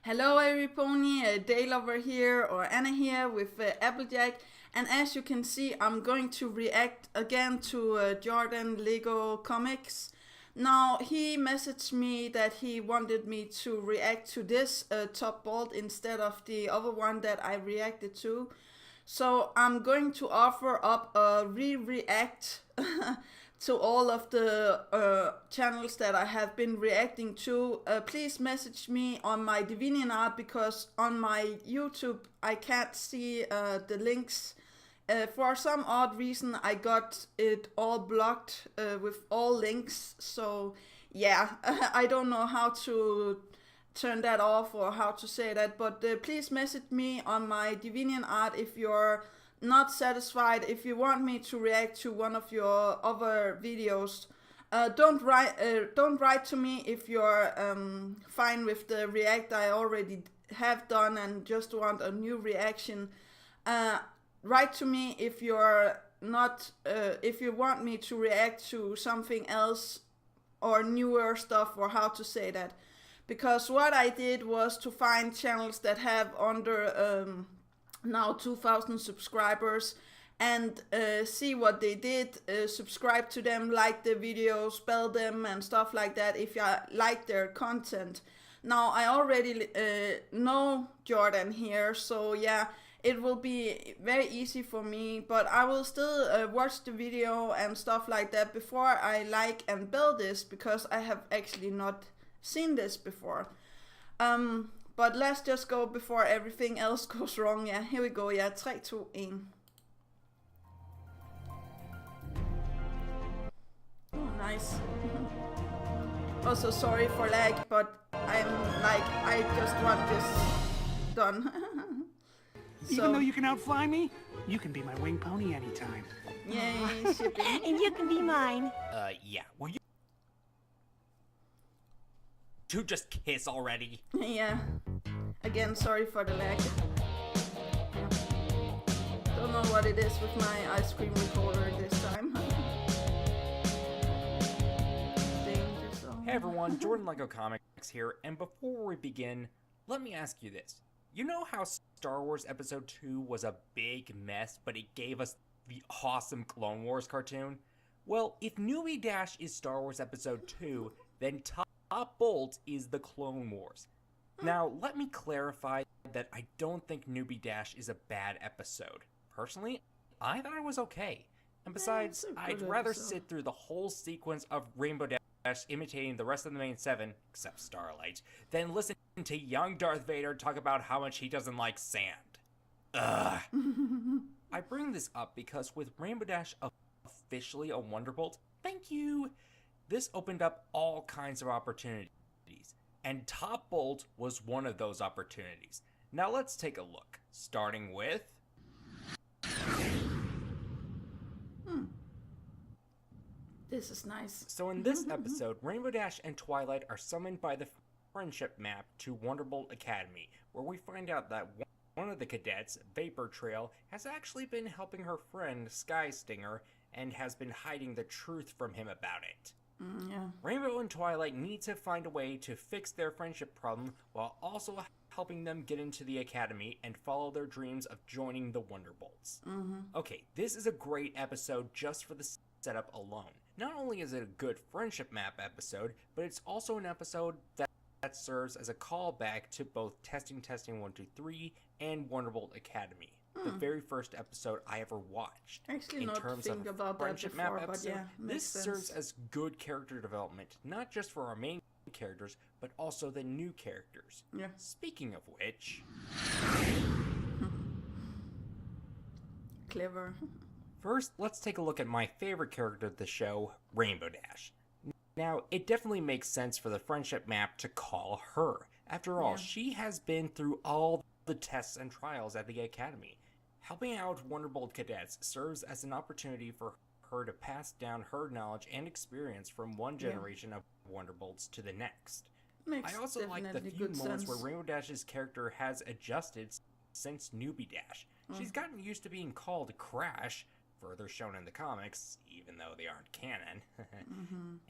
Hello everypony, Dale over here, or Anna here with Applejack. And as you can see, I'm going to react again to Jordan Lego Comix. Now, he messaged me that he wanted me to react to this top bolt instead of the other one that I reacted to. So I'm going to offer up a re-react to all of the channels that I have been reacting to. Please message me on my DeviantArt because on my YouTube I can't see the links. For some odd reason I got it all blocked with all links. So yeah, I don't know how to turn that off or how to say that, but please message me on my DeviantArt if you're not satisfied, if you want me to react to one of your other videos. Don't write to me if you're fine with the react I already have done and just want a new reaction. Write to me if you're not if you want me to react to something else or newer stuff, or how to say that. Because what I did was to find channels that have under now 2,000 subscribers and see what they did, subscribe to them, like the videos, spell them and stuff like that if you like their content. Now I already know Jordan here, so yeah, it will be very easy for me, but I will still watch the video and stuff like that before I like and build this, because I have actually not seen this before. But let's just go before everything else goes wrong. Yeah, here we go. Yeah, 3, 2, 1. Oh, nice. Also, sorry for lag, but I'm like, I just want this done. Even though you can outfly me, you can be my wing pony anytime. Yay, shipping. And you can be mine. Yeah. Will you two just kiss already? Yeah. Again, sorry for the lag. Don't know what it is with my ice cream recorder this time. Danger zone. Hey everyone, Jordan Lego Comix here, and before we begin, let me ask you this. You know how Star Wars Episode 2 was a big mess, but it gave us the awesome Clone Wars cartoon? Well, if Newbie Dash is Star Wars Episode 2, then Top Bolt is the Clone Wars. Now, let me clarify that I don't think Newbie Dash is a bad episode. Personally, I thought it was okay. And besides, I'd rather sit through the whole sequence of Rainbow Dash imitating the rest of the main 7, except Starlight, than listen to young Darth Vader talk about how much he doesn't like sand. Ugh. I bring this up because with Rainbow Dash officially a Wonderbolt, thank you, this opened up all kinds of opportunities, and Top Bolt was one of those opportunities. Now let's take a look, starting with... This is nice. So in this episode, Rainbow Dash and Twilight are summoned by the friendship map to Wonderbolt Academy, where we find out that one of the cadets, Vapor Trail, has actually been helping her friend Sky Stinger and has been hiding the truth from him about it. Yeah. Rainbow and Twilight need to find a way to fix their friendship problem while also helping them get into the academy and follow their dreams of joining the Wonderbolts. Okay, this is a great episode just for the setup alone. Not only is it a good friendship map episode, but it's also an episode that serves as a callback to both Testing 123 and Wonderbolt Academy. The very first episode I ever watched. Actually, in not terms think of about that friendship before, map but episode, yeah, this makes sense. serves as good character development, not just for our main characters, but also the new characters. Yeah. Speaking of which... Clever. First, let's take a look at my favorite character of the show, Rainbow Dash. Now, it definitely makes sense for the friendship map to call her. After all, she has been through all the tests and trials at the Academy. Helping out Wonderbolt cadets serves as an opportunity for her to pass down her knowledge and experience from one generation of Wonderbolts to the next. Makes I also like the few moments where Rainbow Dash's character has adjusted since Newbie Dash. She's gotten used to being called Crash, further shown in the comics, even though they aren't canon,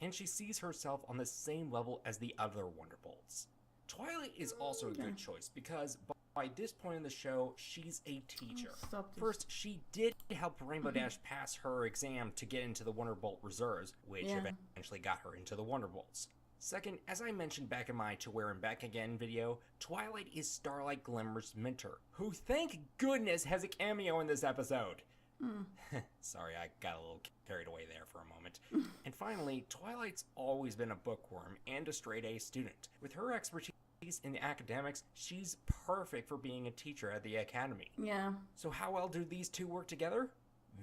and she sees herself on the same level as the other Wonderbolts. Twilight is also a good choice because by this point in the show, she's a teacher. First, she did help Rainbow Dash pass her exam to get into the Wonderbolt reserves, which eventually got her into the Wonderbolts. Second, as I mentioned back in my To Where and Back Again video, Twilight is Starlight Glimmer's mentor, who thank goodness has a cameo in this episode. Sorry, I got a little carried away there for a moment. And finally, Twilight's always been a bookworm and a straight-A student. With her expertise in the academics, she's perfect for being a teacher at the academy. Yeah. So how well do these two work together?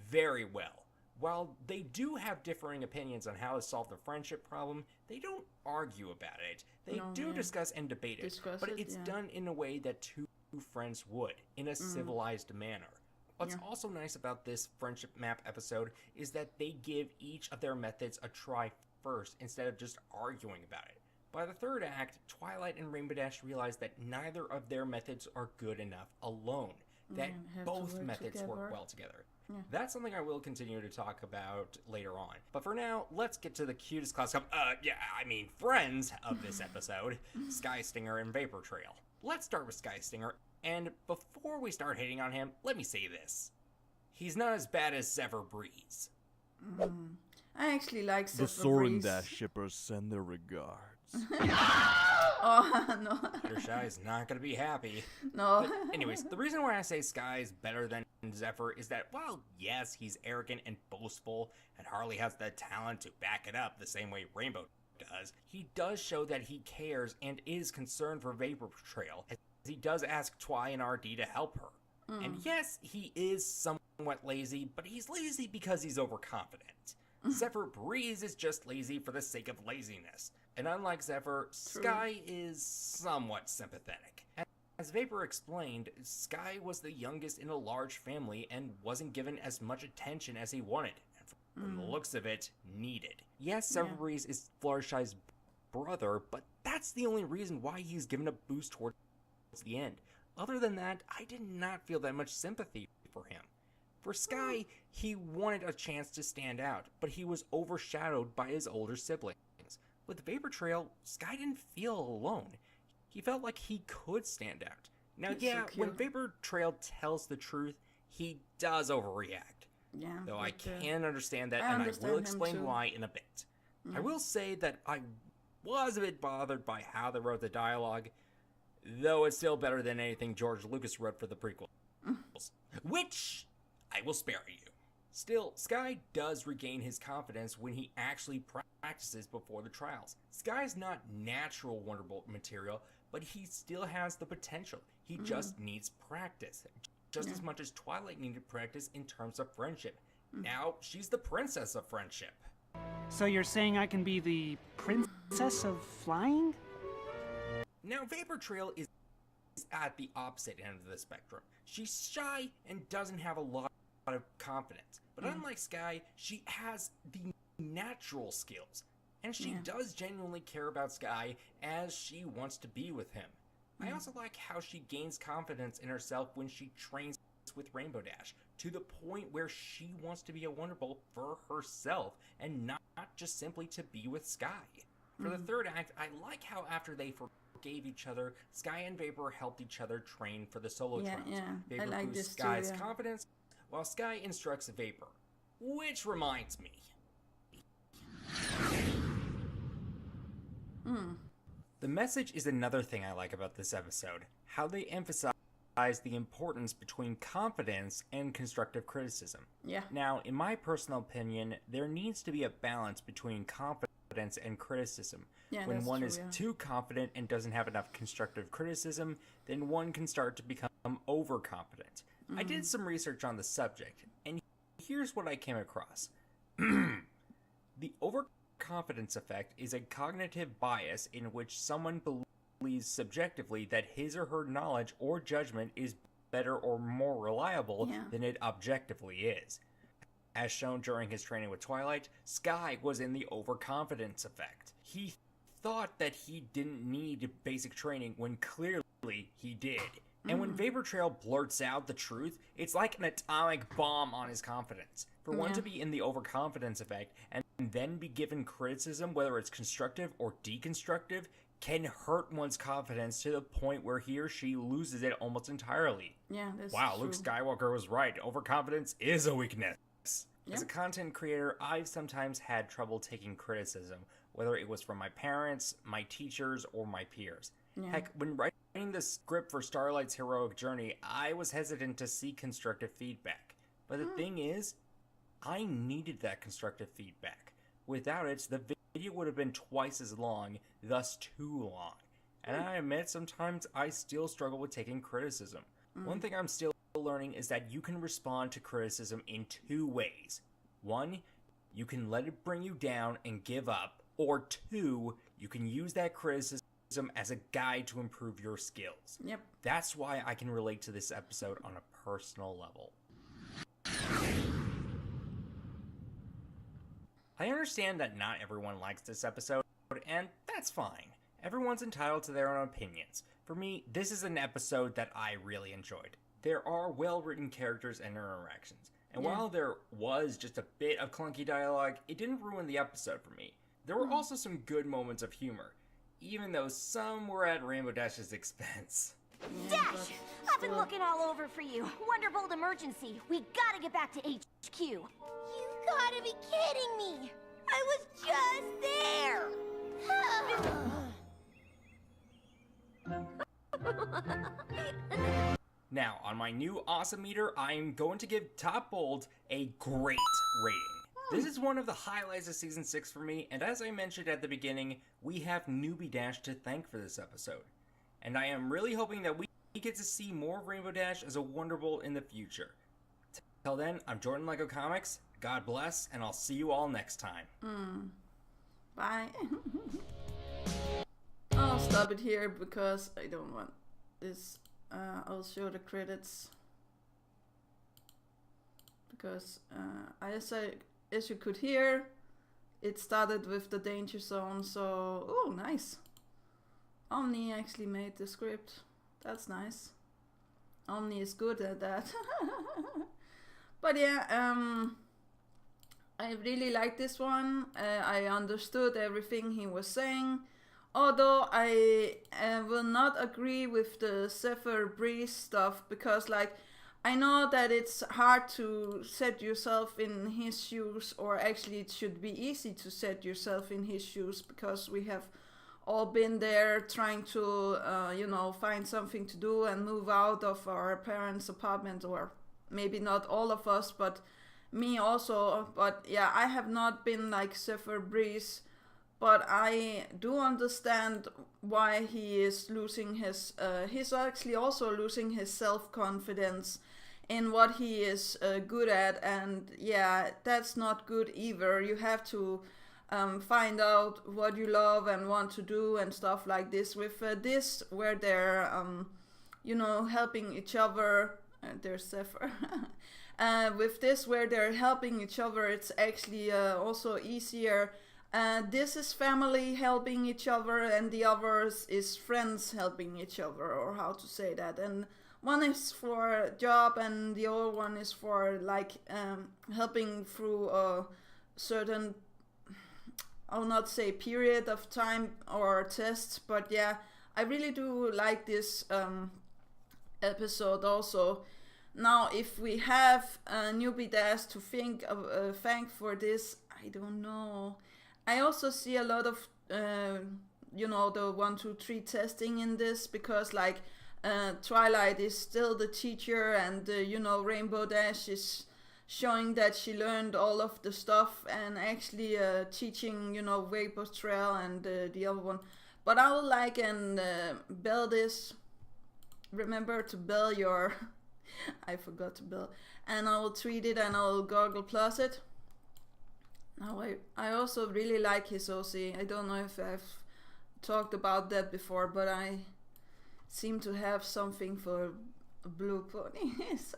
Very well. While they do have differing opinions on how to solve the friendship problem, they don't argue about it. They discuss and debate it, but it's done in a way that two friends would, in a civilized manner. What's also nice about this friendship map episode is that they give each of their methods a try first instead of just arguing about it. By the third act, Twilight and Rainbow Dash realize that neither of their methods are good enough alone, that both methods work well together. Yeah. That's something I will continue to talk about later on. But for now, let's get to the cutest class friends of this episode, Sky Stinger and Vapor Trail. Let's start with Sky Stinger, and before we start hating on him, let me say this. He's not as bad as Seffer Breeze. I actually like Seffer Breeze. The Soren Dash shippers send their regards. Oh, no. Fluttershy is not going to be happy. No. But anyways, the reason why I say Sky is better than Zephyr is that while, yes, he's arrogant and boastful, and hardly has the talent to back it up the same way Rainbow does, he does show that he cares and is concerned for Vapor Trail, as he does ask Twi and RD to help her. And yes, he is somewhat lazy, but he's lazy because he's overconfident. Zephyr Breeze is just lazy for the sake of laziness. And unlike Zephyr, Sky is somewhat sympathetic. As Vapor explained, Sky was the youngest in a large family and wasn't given as much attention as he wanted, and from the looks of it, needed. Yes, Zephyr Breeze is Fluttershy's brother, but that's the only reason why he's given a boost towards the end. Other than that, I did not feel that much sympathy for him. For Sky, he wanted a chance to stand out, but he was overshadowed by his older siblings. With Vapor Trail, Sky didn't feel alone. He felt like he could stand out. Now, when Vapor Trail tells the truth, he does overreact. Yeah. Though I can understand that, and I will explain why in a bit. I will say that I was a bit bothered by how they wrote the dialogue, though it's still better than anything George Lucas wrote for the prequels, which I will spare you. Still, Sky does regain his confidence when he actually practices before the trials. Sky's not natural Wonderbolt material, but he still has the potential. He just needs practice, just as much as Twilight needed practice in terms of friendship. Now, she's the princess of friendship. So you're saying I can be the princess of flying? Now, Vapor Trail is at the opposite end of the spectrum. She's shy and doesn't have a lot of confidence. But unlike Sky, she has the natural skills. And she does genuinely care about Sky as she wants to be with him. I also like how she gains confidence in herself when she trains with Rainbow Dash, to the point where she wants to be a Wonderbolt for herself and not just simply to be with Sky. For the third act, I like how after they forgave each other, Sky and Vapor helped each other train for the solo trials. Vapor boosts Sky's confidence, while Sky instructs Vapor. Which reminds me. The message is another thing I like about this episode. How they emphasize the importance between confidence and constructive criticism. Yeah. Now, in my personal opinion, there needs to be a balance between confidence and criticism. Yeah, when one is too confident and doesn't have enough constructive criticism, then one can start to become overconfident. I did some research on the subject, and here's what I came across. The overconfidence effect is a cognitive bias in which someone believes subjectively that his or her knowledge or judgment is better or more reliable than it objectively is. As shown during his training with Twilight, Sky was in the overconfidence effect. He thought that he didn't need basic training when clearly he did. And when Vapor Trail blurts out the truth, it's like an atomic bomb on his confidence. For one to be in the overconfidence effect and then be given criticism, whether it's constructive or deconstructive, can hurt one's confidence to the point where he or she loses it almost entirely. Yeah, that's wow, true. Luke Skywalker was right. Overconfidence is a weakness. Yep. As a content creator, I've sometimes had trouble taking criticism, whether it was from my parents, my teachers, or my peers. Yeah. Heck, when writing the script for Starlight's heroic journey, I was hesitant to seek constructive feedback. But the thing is, I needed that constructive feedback. Without it, the video would have been twice as long, thus too long. And I admit sometimes I still struggle with taking criticism. One thing I'm still learning is that you can respond to criticism in two ways. One, you can let it bring you down and give up. Or two, you can use that criticism as a guide to improve your skills. Yep. That's why I can relate to this episode on a personal level. I understand that not everyone likes this episode, and that's fine. Everyone's entitled to their own opinions. For me, this is an episode that I really enjoyed. There are well-written characters and interactions, and while there was just a bit of clunky dialogue, it didn't ruin the episode for me. There were also some good moments of humor, even though some were at Rainbow Dash's expense. Dash! I've been looking all over for you. Wonderbolt emergency. We gotta get back to HQ. You gotta be kidding me! I was just there! Now, on my new awesome meter, I'm going to give Top Bold a great rating. This is one of the highlights of Season 6 for me, and as I mentioned at the beginning, we have Newbie Dash to thank for this episode. And I am really hoping that we get to see more of Rainbow Dash as a Wonderbolt in the future. Till then, I'm Jordan Lego Comix. God bless, and I'll see you all next time. Bye. I'll stop it here because I don't want this. I'll show the credits because as you could hear, it started with the danger zone. So, oh, nice. Omni actually made the script. That's nice. Omni is good at that. But yeah, I really liked this one. I understood everything he was saying. Although I will not agree with the Seffer Breeze stuff because, like, I know that it's hard to set yourself in his shoes, or actually it should be easy to set yourself in his shoes because we have all been there trying to, find something to do and move out of our parents' apartment, or maybe not all of us, but me also. But yeah, I have not been like Seffer Breeze. But I do understand why he is losing his, he's actually also losing his self-confidence in what he is good at. And yeah, that's not good either. You have to find out what you love and want to do and stuff like this. With this, where they're, helping each other, there's Seffer. With this, where they're helping each other, it's actually also easier. This is family helping each other, and the others is friends helping each other, or how to say that. And one is for job, and the other one is for like helping through a certain, I'll not say period of time or test, but yeah, I really do like this episode also. Now, if we have Newbie Dash to thank for this, I don't know. I also see a lot of, the 1, 2, 3 testing in this because, like, Twilight is still the teacher, and, Rainbow Dash is showing that she learned all of the stuff and actually teaching, Vapor Trail and the other one. But I would like and bell this. Remember to bell your... I forgot to bell. And I will tweet it and I will Google Plus it. Now, I also really like his OC. I don't know if I've talked about that before, but I seem to have something for blue ponies.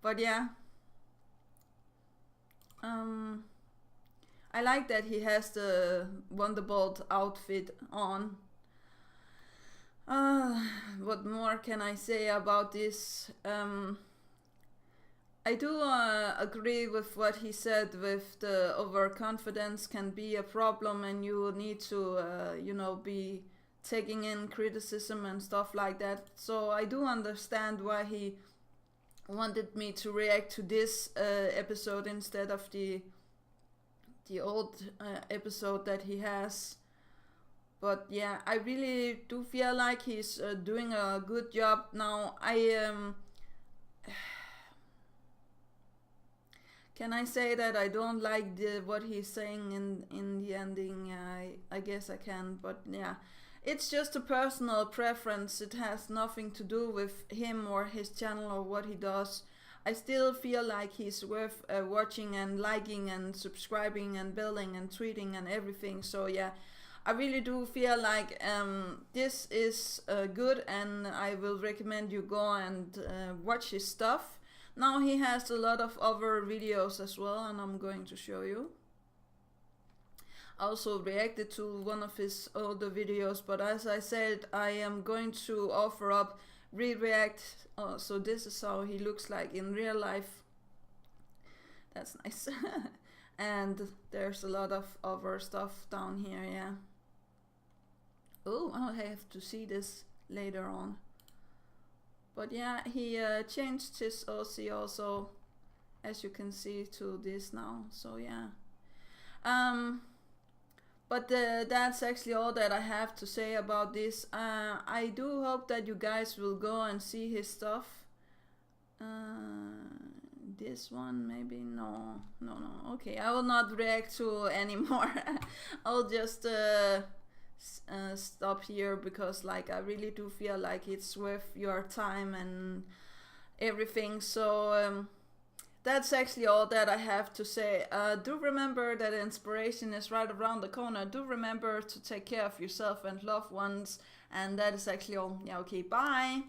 But yeah. I like that he has the Wonderbolt outfit on. What more can I say about this? I do agree with what he said with the overconfidence can be a problem, and you need to, you know, be taking in criticism and stuff like that. So I do understand why he wanted me to react to this episode instead of the old episode that he has. But yeah, I really do feel like he's doing a good job. Now can I say that I don't like what he's saying in the ending? I guess I can, but yeah. It's just a personal preference. It has nothing to do with him or his channel or what he does. I still feel like he's worth watching and liking and subscribing and building and tweeting and everything. So yeah, I really do feel like this is good, and I will recommend you go and watch his stuff. Now he has a lot of other videos as well, and I'm going to show you. I also reacted to one of his older videos, but as I said, I am going to offer up react. So this is how he looks like in real life. That's nice. And there's a lot of other stuff down here, yeah. Oh, I'll have to see this later on. But yeah, he changed his OC also, as you can see, to this now. So yeah. But that's actually all that I have to say about this. I do hope that you guys will go and see his stuff. This one maybe, no. Okay, I will not react to anymore. I'll just stop here, because like I really do feel like it's worth your time and everything. So that's actually all that I have to say. Do remember that inspiration is right around the corner. Do remember to take care of yourself and loved ones. And that is actually all. Yeah, okay, bye.